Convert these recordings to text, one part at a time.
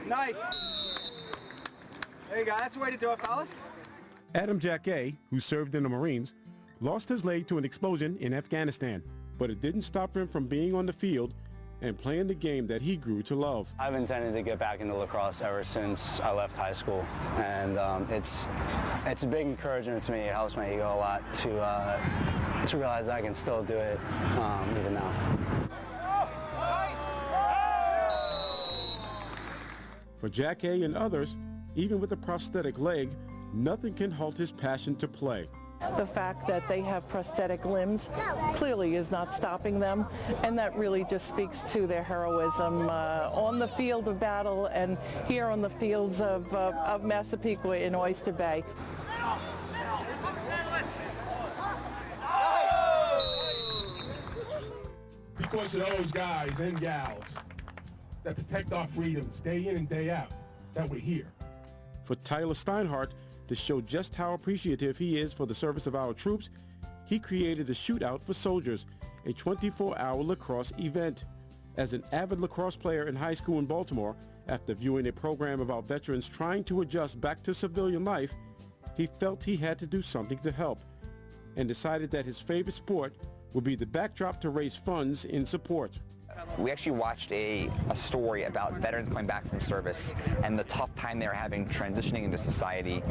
Nice. There you go. That's the way to do it, fellas. Adam Jacquet, who served in the Marines, lost his leg to an explosion in Afghanistan, but it didn't stop him from being on the field and playing the game that he grew to love. I've intended to get back into lacrosse ever since I left high school, and it's a big encouragement to me. It helps my ego a lot to realize that I can still do it even now. For Jacquet and others, even with a prosthetic leg, nothing can halt his passion to play. The fact that they have prosthetic limbs clearly is not stopping them, and that really just speaks to their heroism on the field of battle and here on the fields of Massapequa in Oyster Bay. Because of those guys and gals that protect our freedoms day in and day out, that we're here. For Tyler Steinhardt, to show just how appreciative he is for the service of our troops, he created the Shootout for Soldiers, a 24-hour lacrosse event. As an avid lacrosse player in high school in Baltimore, after viewing a program about veterans trying to adjust back to civilian life, he felt he had to do something to help and decided that his favorite sport would be the backdrop to raise funds in support. We actually watched a story about veterans coming back from service and the tough time they're having transitioning into society.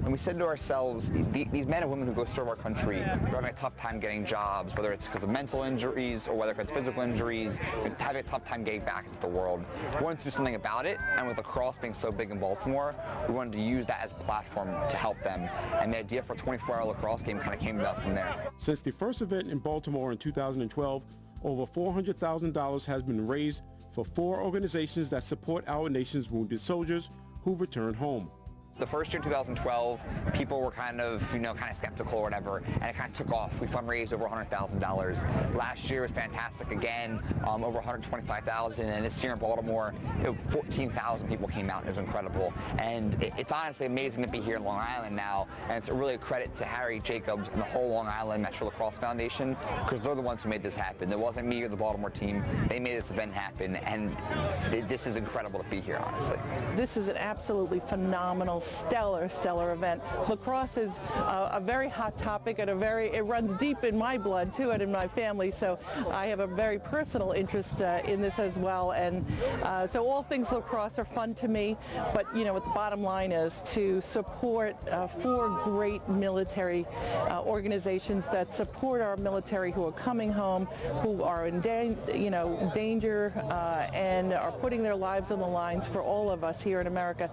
And we said to ourselves, these men and women who go serve our country, they're having a tough time getting jobs, whether it's because of mental injuries or whether it's physical injuries, they're having a tough time getting back into the world. We wanted to do something about it, and with lacrosse being so big in Baltimore, we wanted to use that as a platform to help them. And the idea for a 24-hour lacrosse game kind of came about from there. Since the first event in Baltimore in 2012, over $400,000 has been raised for 4 organizations that support our nation's wounded soldiers who return home. The first year, 2012, people were kind of skeptical or whatever, and it kind of took off. We fundraised over $100,000. Last year was fantastic again, over $125,000, and this year in Baltimore, 14,000 people came out, and it was incredible. And it's honestly amazing to be here in Long Island now, and it's really a credit to Harry Jacobs and the whole Long Island Metro Lacrosse Foundation, because they're the ones who made this happen. It wasn't me or the Baltimore team. They made this event happen, and this is incredible to be here, honestly. This is an absolutely phenomenal, stellar event. Lacrosse is a very hot topic, and it runs deep in my blood too, and in my family, so I have a very personal interest in this as well. And so all things lacrosse are fun to me, but what the bottom line is to support 4 great military organizations that support our military who are coming home, who are in danger and are putting their lives on the lines for all of us here in America.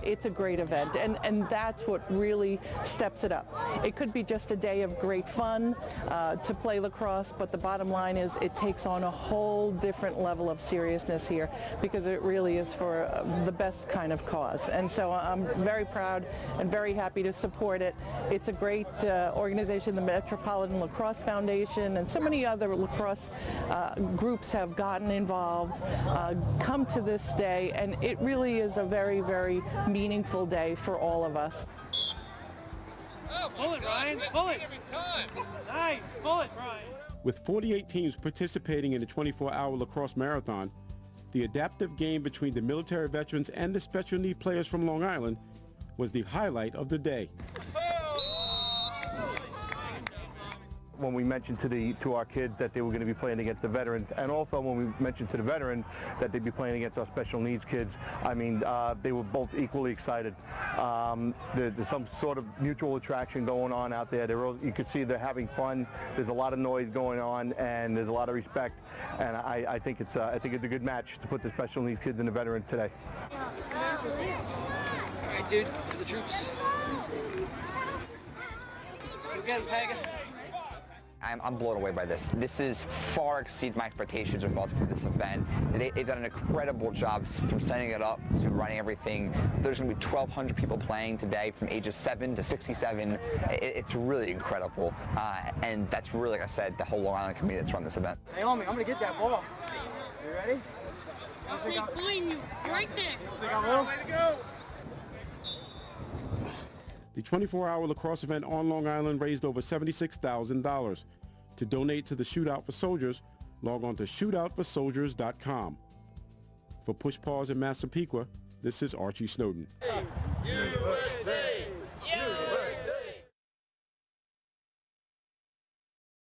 It's a great event, and that's what really steps it up. It could be just a day of great fun to play lacrosse, but the bottom line is it takes on a whole different level of seriousness here, because it really is for the best kind of cause. And so I'm very proud and very happy to support it. It's a great organization, the Metropolitan Lacrosse Foundation, and so many other lacrosse groups have gotten involved, come to this day, and it really is a very, very meaningful day for all of us. Oh, pull it, Ryan, pull it. Nice, pull it, Ryan. With 48 teams participating in the 24-hour lacrosse marathon, the adaptive game between the military veterans and the special need players from Long Island was the highlight of the day. When we mentioned to our kids that they were going to be playing against the veterans, and also when we mentioned to the veterans that they'd be playing against our special needs kids, I mean, they were both equally excited. There's some sort of mutual attraction going on out there. You could see they're having fun. There's a lot of noise going on, and there's a lot of respect. And I think it's a good match to put the special needs kids and the veterans today. All right, dude, for the troops. Get him, Tiger. I'm blown away by this. This far exceeds my expectations or thoughts for this event. They've done an incredible job from setting it up to running everything. There's going to be 1,200 people playing today from ages 7 to 67. It's really incredible. And that's really, like I said, the whole Long Island community that's run this event. Hey, homie, I'm going to get that ball. You ready? I'm behind you. You're right there. Think I will? Way to go. The 24-hour lacrosse event on Long Island raised over $76,000. To donate to the Shootout for Soldiers, log on to shootoutforsoldiers.com. For Push Pause in Massapequa, this is Archie Snowden. USA!